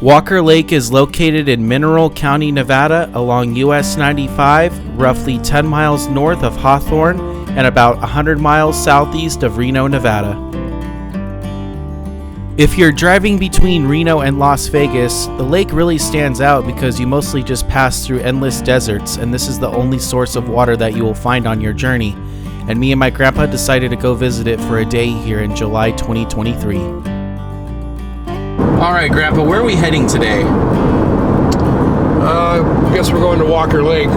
Walker Lake is located in Mineral County, Nevada, along US 95, roughly 10 miles north of Hawthorne and about 100 miles southeast of Reno, Nevada. If you're driving between Reno and Las Vegas, the lake really stands out because you mostly just pass through endless deserts, and this is the only source of water that you will find on your journey. And me and my grandpa decided to go visit it for a day here in July 2023. All right, Grandpa, where are we heading today? I guess we're going to Walker Lake.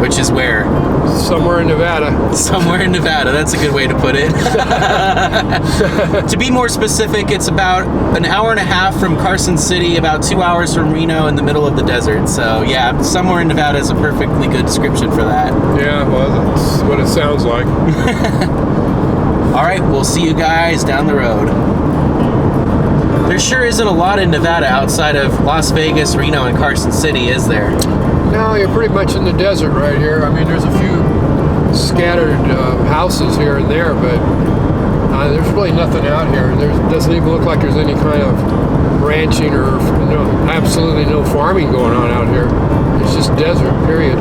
Which is where? Somewhere in Nevada. Somewhere in Nevada, that's a good way to put it. To be more specific, it's about an hour and a half from Carson City, about 2 hours from Reno, in the middle of the desert. So yeah, somewhere in Nevada is a perfectly good description for that. Yeah, well, that's what it sounds like. All right, we'll see you guys down the road. There sure isn't a lot in Nevada outside of Las Vegas, Reno, and Carson City, is there? No, you're pretty much in the desert right here. I mean, there's a few scattered houses here and there, but there's really nothing out here. There doesn't even look like there's any kind of ranching or absolutely no farming going on out here. It's just desert, period.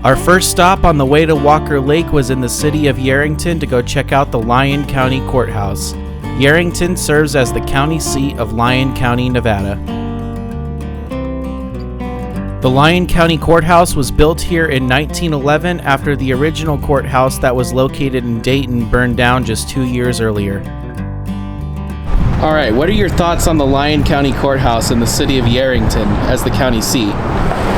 Our first stop on the way to Walker Lake was in the city of Yerington to go check out the Lyon County Courthouse. Yerington serves as the county seat of Lyon County, Nevada. The Lyon County Courthouse was built here in 1911 after the original courthouse that was located in Dayton burned down just 2 years earlier. All right, what are your thoughts on the Lyon County Courthouse in the city of Yerington as the county seat?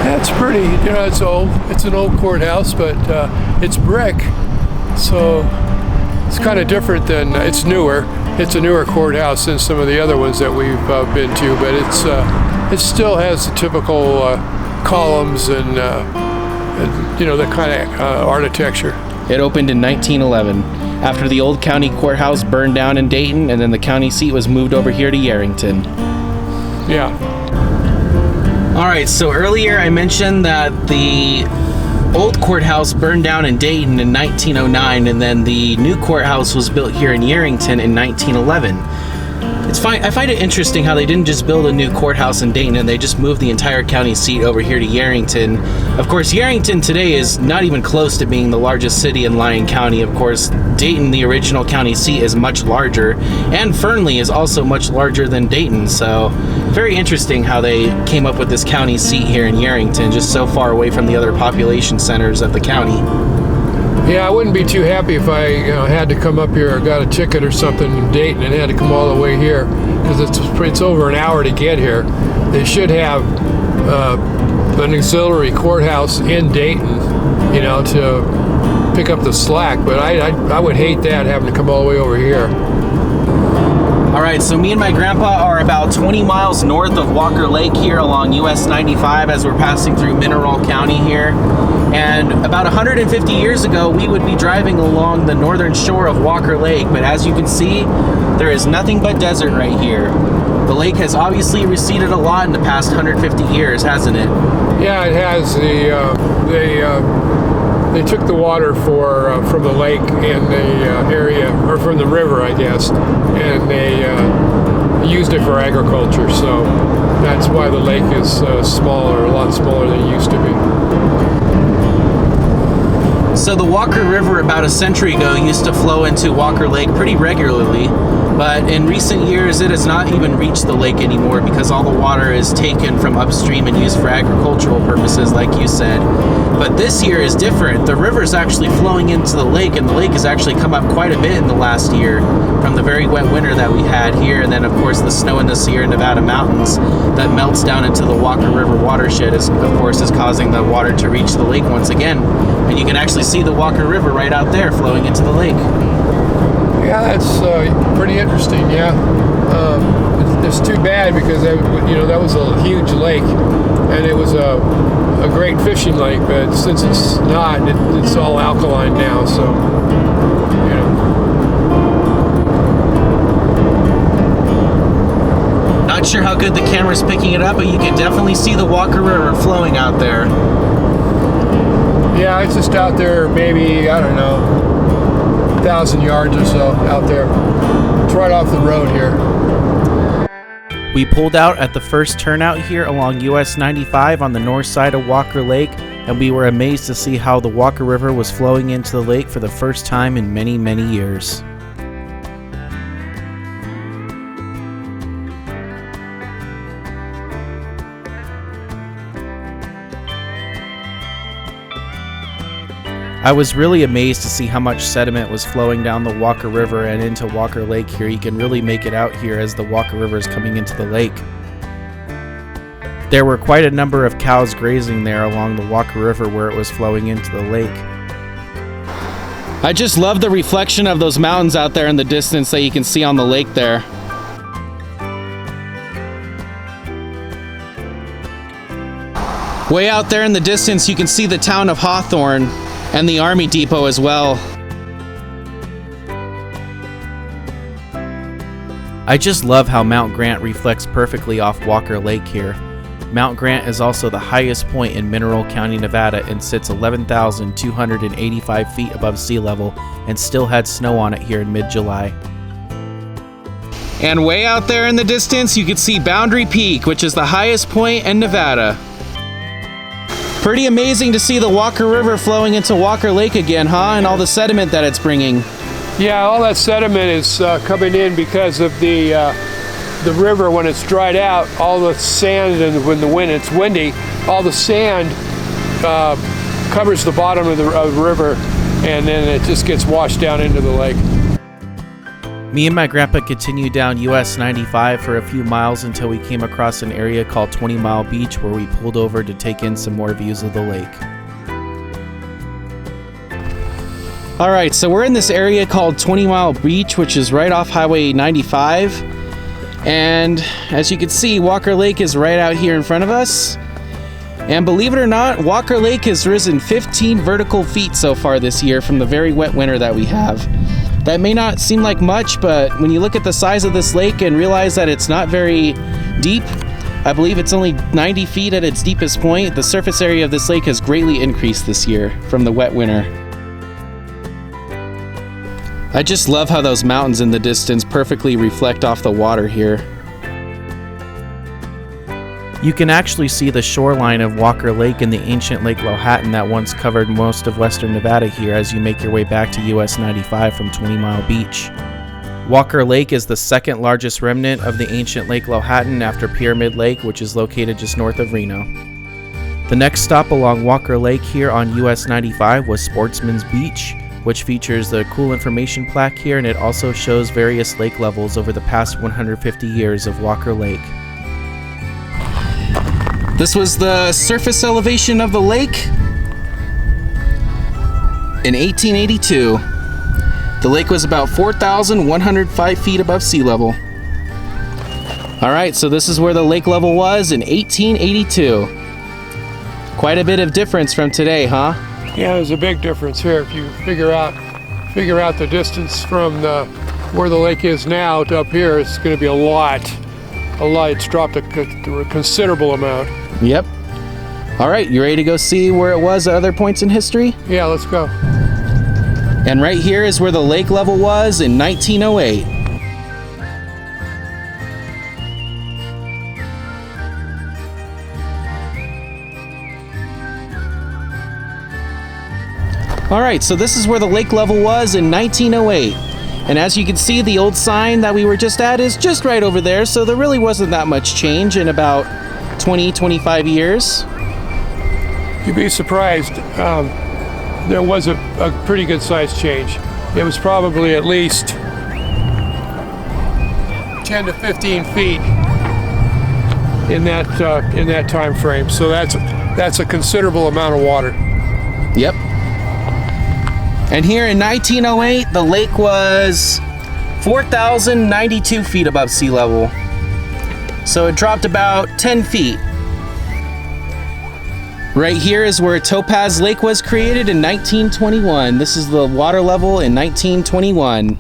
That's pretty, it's old. It's an old courthouse, but it's brick, so it's kind of different than, it's newer. It's a newer courthouse than some of the other ones that we've been to, but it still has the typical columns and the kind of architecture. It opened in 1911 after the old county courthouse burned down in Dayton, and then the county seat was moved over here to Yerington. Yeah. All right, so earlier I mentioned that the old courthouse burned down in Dayton in 1909, and then the new courthouse was built here in Yerington in 1911. I find it interesting how they didn't just build a new courthouse in Dayton and they just moved the entire county seat over here to Yerington. Of course, Yerington today is not even close to being the largest city in Lyon County. Of course, Dayton, the original county seat, is much larger, and Fernley is also much larger than Dayton. So very interesting how they came up with this county seat here in Yerington, just so far away from the other population centers of the county. Yeah, I wouldn't be too happy if I had to come up here or got a ticket or something in Dayton and had to come all the way here, because it's over an hour to get here. They should have an auxiliary courthouse in Dayton, to pick up the slack, but I would hate that, having to come all the way over here. All right, so me and my grandpa are about 20 miles north of Walker Lake here along US 95 as we're passing through Mineral County here. And about 150 years ago, we would be driving along the northern shore of Walker Lake, but as you can see, there is nothing but desert right here. The lake has obviously receded a lot in the past 150 years, hasn't it? Yeah, it has. They took the water from the lake in the area, or from the river, I guess, and they used it for agriculture. So that's why the lake is smaller, a lot smaller than it used to be. So the Walker River about a century ago used to flow into Walker Lake pretty regularly, but in recent years it has not even reached the lake anymore because all the water is taken from upstream and used for agricultural purposes, like you said. But this year is different. The river is actually flowing into the lake, and the lake has actually come up quite a bit in the last year from the very wet winter that we had here, and then of course the snow in the Sierra Nevada mountains that melts down into the Walker River watershed is causing the water to reach the lake once again. And you can actually see the Walker River right out there flowing into the lake. Yeah, that's pretty interesting. Yeah, it's too bad because that was a huge lake, and it was a great fishing lake. But since it's not, it's all alkaline now. So, Not sure how good the camera's picking it up, but you can definitely see the Walker River flowing out there. Yeah, it's just out there, maybe, I don't know, 1,000 yards or so out there. It's right off the road here. We pulled out at the first turnout here along US 95 on the north side of Walker Lake, and we were amazed to see how the Walker River was flowing into the lake for the first time in many, many years. I was really amazed to see how much sediment was flowing down the Walker River and into Walker Lake here. You can really make it out here as the Walker River is coming into the lake. There were quite a number of cows grazing there along the Walker River where it was flowing into the lake. I just love the reflection of those mountains out there in the distance that you can see on the lake there. Way out there in the distance you can see the town of Hawthorne and the Army Depot as well. I just love how Mount Grant reflects perfectly off Walker Lake here. Mount Grant is also the highest point in Mineral County, Nevada, and sits 11,285 feet above sea level and still had snow on it here in mid-July. And way out there in the distance you can see Boundary Peak, which is the highest point in Nevada. Pretty amazing to see the Walker River flowing into Walker Lake again, huh? And all the sediment that it's bringing. Yeah, all that sediment is coming in because of the river. When it's dried out, all the sand, and when it's windy, all the sand covers the bottom of the river, and then it just gets washed down into the lake. Me and my grandpa continued down US 95 for a few miles until we came across an area called 20 Mile Beach where we pulled over to take in some more views of the lake. Alright, so we're in this area called 20 Mile Beach, which is right off Highway 95. And as you can see, Walker Lake is right out here in front of us. And believe it or not, Walker Lake has risen 15 vertical feet so far this year from the very wet winter that we have. That may not seem like much, but when you look at the size of this lake and realize that it's not very deep, I believe it's only 90 feet at its deepest point, the surface area of this lake has greatly increased this year from the wet winter. I just love how those mountains in the distance perfectly reflect off the water here. You can actually see the shoreline of Walker Lake and the ancient Lake Powhatan that once covered most of western Nevada here as you make your way back to US 95 from 20 Mile Beach. Walker Lake is the second largest remnant of the ancient Lake Powhatan after Pyramid Lake, which is located just north of Reno. The next stop along Walker Lake here on US 95 was Sportsman's Beach, which features the cool information plaque here, and it also shows various lake levels over the past 150 years of Walker Lake. This was the surface elevation of the lake in 1882. The lake was about 4,105 feet above sea level. Alright, so this is where the lake level was in 1882. Quite a bit of difference from today, huh? Yeah, there's a big difference here. If you figure out the distance from where the lake is now to up here, it's going to be a lot. It's dropped a considerable amount. Yep. All right, you ready to go see where it was at other points in history? Yeah, let's go. And right here is where the lake level was in 1908. All right, so this is where the lake level was in 1908. And as you can see, the old sign that we were just at is just right over there, so there really wasn't that much change in about 20-25 years. You'd be surprised. There was a pretty good size change. It was probably at least 10 to 15 feet in that time frame. So that's a considerable amount of water. Yep. And here in 1908, the lake was 4,092 feet above sea level. So it dropped about 10 feet. Right here is where Topaz Lake was created in 1921. This is the water level in 1921.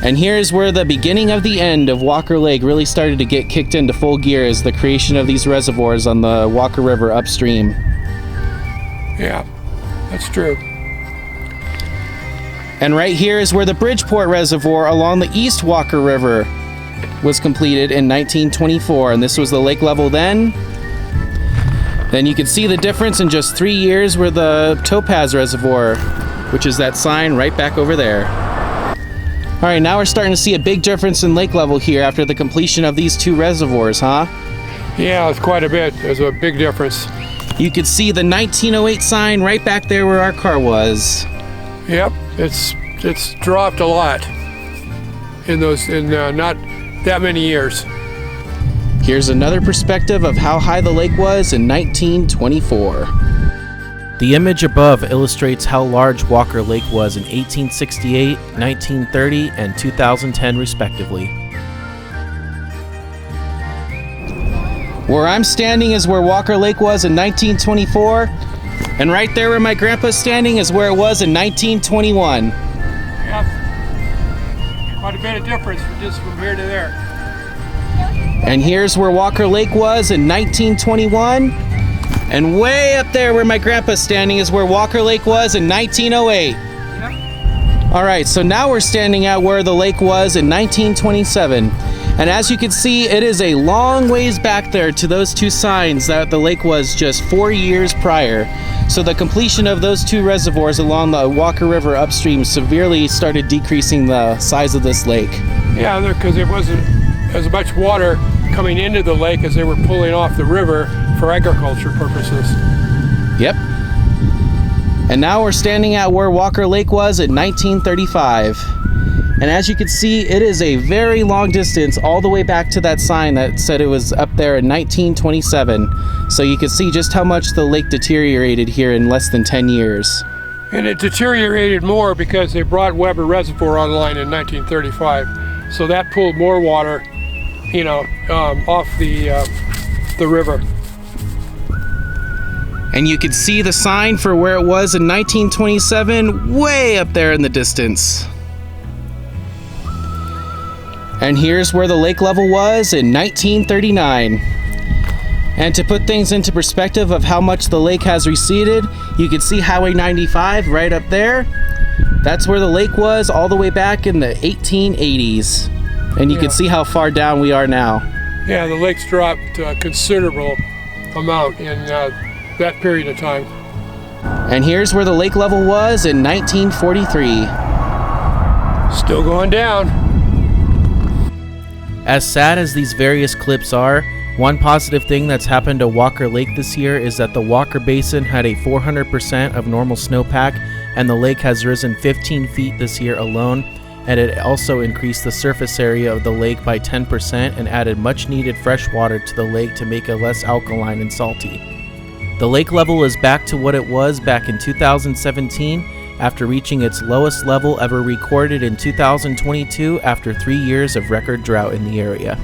And here is where the beginning of the end of Walker Lake really started to get kicked into full gear, as the creation of these reservoirs on the Walker River upstream. Yeah, that's true. And right here is where the Bridgeport Reservoir along the East Walker River was completed in 1924, and this was the lake level then. Then you can see the difference in just 3 years where the Topaz Reservoir, which is that sign right back over there. All right, now we're starting to see a big difference in lake level here after the completion of these 2 reservoirs, huh? Yeah, it's quite a bit. There's a big difference. You could see the 1908 sign right back there where our car was. Yep, it's dropped a lot in not that many years. Here's another perspective of how high the lake was in 1924. The image above illustrates how large Walker Lake was in 1868, 1930, and 2010 respectively. Where I'm standing is where Walker Lake was in 1924, and right there where my grandpa's standing is where it was in 1921. Yep. Quite a bit of difference just from here to there. And here's where Walker Lake was in 1921, and way up there where my grandpa's standing is where Walker Lake was in 1908. Yep. All right, so now we're standing at where the lake was in 1927. And as you can see, it is a long ways back there to those 2 signs that the lake was just 4 years prior. So the completion of those 2 reservoirs along the Walker River upstream severely started decreasing the size of this lake. Yeah, because there wasn't as much water coming into the lake as they were pulling off the river for agriculture purposes. Yep. And now we're standing at where Walker Lake was in 1935. And as you can see, it is a very long distance all the way back to that sign that said it was up there in 1927. So you can see just how much the lake deteriorated here in less than 10 years. And it deteriorated more because they brought Weber Reservoir online in 1935. So that pulled more water, off the river. And you can see the sign for where it was in 1927 way up there in the distance. And here's where the lake level was in 1939. And to put things into perspective of how much the lake has receded, you can see Highway 95 right up there. That's where the lake was all the way back in the 1880s. And you can see how far down we are now. Yeah, the lake's dropped a considerable amount in that period of time. And here's where the lake level was in 1943. Still going down. As sad as these various clips are, one positive thing that's happened to Walker Lake this year is that the Walker Basin had a 400% of normal snowpack, and the lake has risen 15 feet this year alone, and it also increased the surface area of the lake by 10% and added much needed fresh water to the lake to make it less alkaline and salty. The lake level is back to what it was back in 2017 after reaching its lowest level ever recorded in 2022 after 3 years of record drought in the area.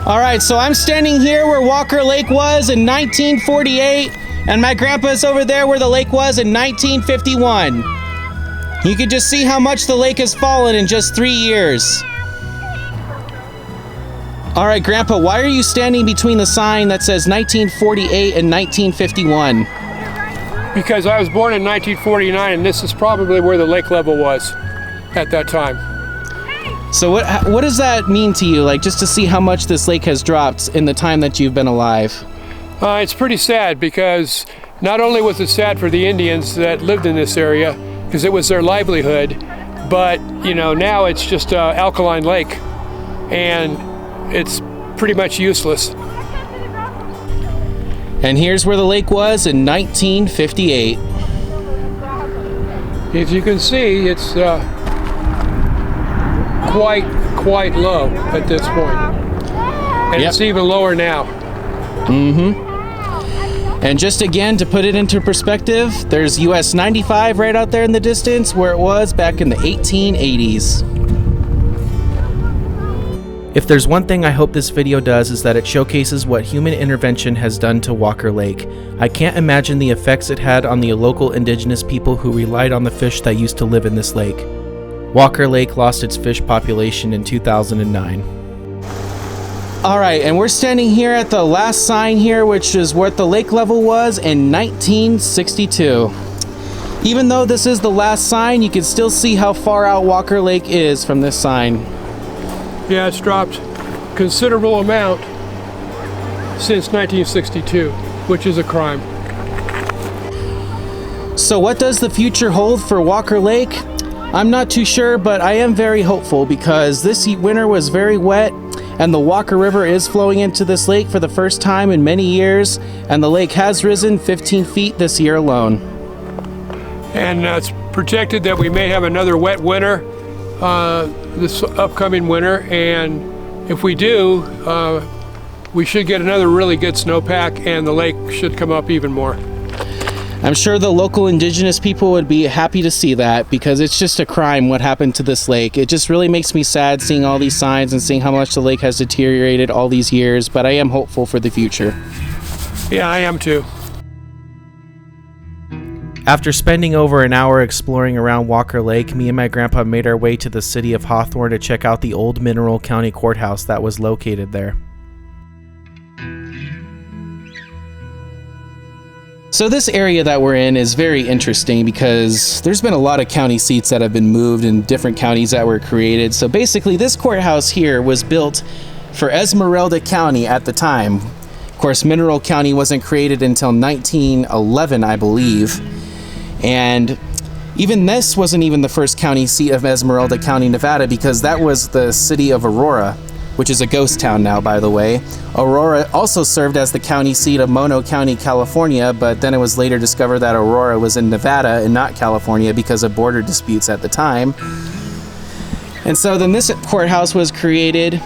All right, so I'm standing here where Walker Lake was in 1948, and my grandpa's over there where the lake was in 1951. You can just see how much the lake has fallen in just 3 years. All right, Grandpa, why are you standing between the sign that says 1948 and 1951? Because I was born in 1949, and this is probably where the lake level was at that time. So what does that mean to you, like just to see how much this lake has dropped in the time that you've been alive? It's pretty sad because not only was it sad for the Indians that lived in this area, because it was their livelihood, but now it's just an alkaline lake, and it's pretty much useless. And here's where the lake was in 1958. As you can see, it's quite low at this point. And it's even lower now. And just again, to put it into perspective, there's US 95 right out there in the distance where it was back in the 1880s. If there's one thing I hope this video does is that it showcases what human intervention has done to Walker Lake. I can't imagine the effects it had on the local indigenous people who relied on the fish that used to live in this lake. Walker Lake lost its fish population in 2009. Alright, and we're standing here at the last sign here, which is what the lake level was in 1962. Even though this is the last sign, you can still see how far out Walker Lake is from this sign. Yeah, it's dropped considerable amount since 1962, which is a crime. So what does the future hold for Walker Lake? I'm not too sure, but I am very hopeful because this winter was very wet and the Walker River is flowing into this lake for the first time in many years, and the lake has risen 15 feet this year alone. And it's projected that we may have another wet winter this upcoming winter, and if we do, we should get another really good snowpack and the lake should come up even more. I'm sure the local indigenous people would be happy to see that because it's just a crime what happened to this lake. It just really makes me sad seeing all these signs and seeing how much the lake has deteriorated all these years, but I am hopeful for the future. Yeah, I am too. After spending over an hour exploring around Walker Lake, me and my grandpa made our way to the city of Hawthorne to check out the old Mineral County Courthouse that was located there. So this area that we're in is very interesting because there's been a lot of county seats that have been moved and different counties that were created. So basically this courthouse here was built for Esmeralda County at the time. Of course, Mineral County wasn't created until 1911, I believe. And even this wasn't even the first county seat of Esmeralda County, Nevada, because that was the city of Aurora, which is a ghost town now, by the way. Aurora also served as the county seat of Mono County, California, but then it was later discovered that Aurora was in Nevada and not California because of border disputes at the time. And so then this courthouse was created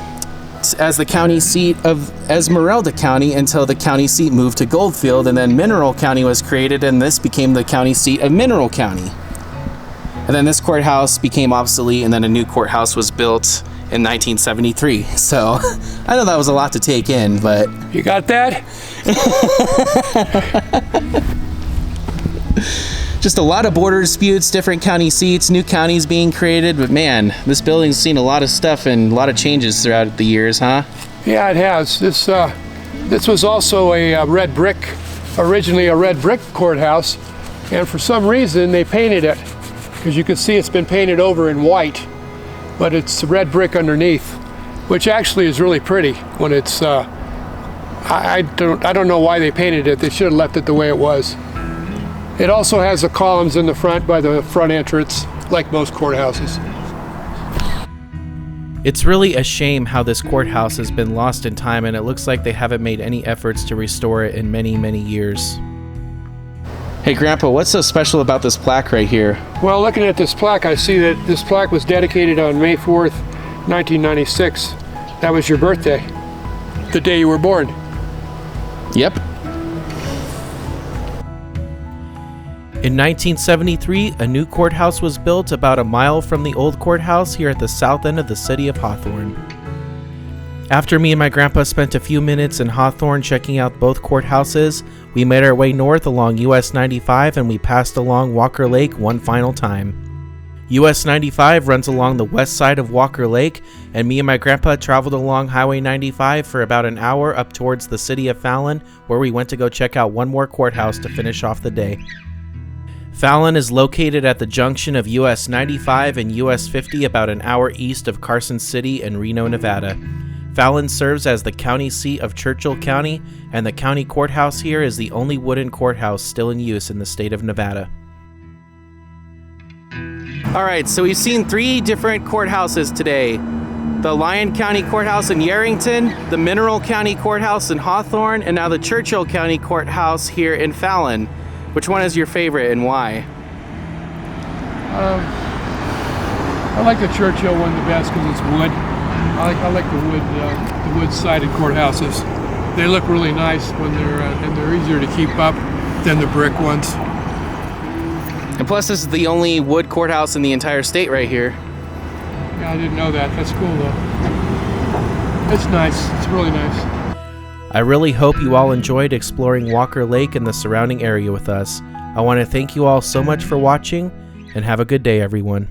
as the county seat of Esmeralda County until the county seat moved to Goldfield, and then Mineral County was created and this became the county seat of Mineral County. And then this courthouse became obsolete and then a new courthouse was built in 1973. So I know that was a lot to take in, but you got that? Just a lot of border disputes, different county seats, new counties being created, but man, this building's seen a lot of stuff and a lot of changes throughout the years, huh? Yeah, it has. This was also a red brick, originally a red brick courthouse, and for some reason they painted it, because you can see it's been painted over in white, but it's red brick underneath, which actually is really pretty when it's, I don't know why they painted it. They should have left it the way it was. It also has the columns in the front by the front entrance, like most courthouses. It's really a shame how this courthouse has been lost in time, and it looks like they haven't made any efforts to restore it in many, many years. Hey Grandpa, what's so special about this plaque right here? Well, looking at this plaque, I see that this plaque was dedicated on May 4th, 1996. That was your birthday, the day you were born. Yep. In 1973, a new courthouse was built about a mile from the old courthouse here at the south end of the city of Hawthorne. After me and my grandpa spent a few minutes in Hawthorne checking out both courthouses, we made our way north along US 95 and we passed along Walker Lake one final time. US 95 runs along the west side of Walker Lake, and me and my grandpa traveled along Highway 95 for about an hour up towards the city of Fallon, where we went to go check out one more courthouse to finish off the day. Fallon is located at the junction of US 95 and US 50 about an hour east of Carson City and Reno, Nevada. Fallon serves as the county seat of Churchill County, and the county courthouse here is the only wooden courthouse still in use in the state of Nevada. Alright, so we've seen 3 different courthouses today. The Lyon County Courthouse in Yerington, the Mineral County Courthouse in Hawthorne, and now the Churchill County Courthouse here in Fallon. Which one is your favorite and why? I like the Churchill one the best because it's wood. I like the wood-sided courthouses. They look really nice when they're easier to keep up than the brick ones. And plus, this is the only wood courthouse in the entire state right here. Yeah, I didn't know that. That's cool though. It's nice. It's really nice. I really hope you all enjoyed exploring Walker Lake and the surrounding area with us. I want to thank you all so much for watching, and have a good day, everyone.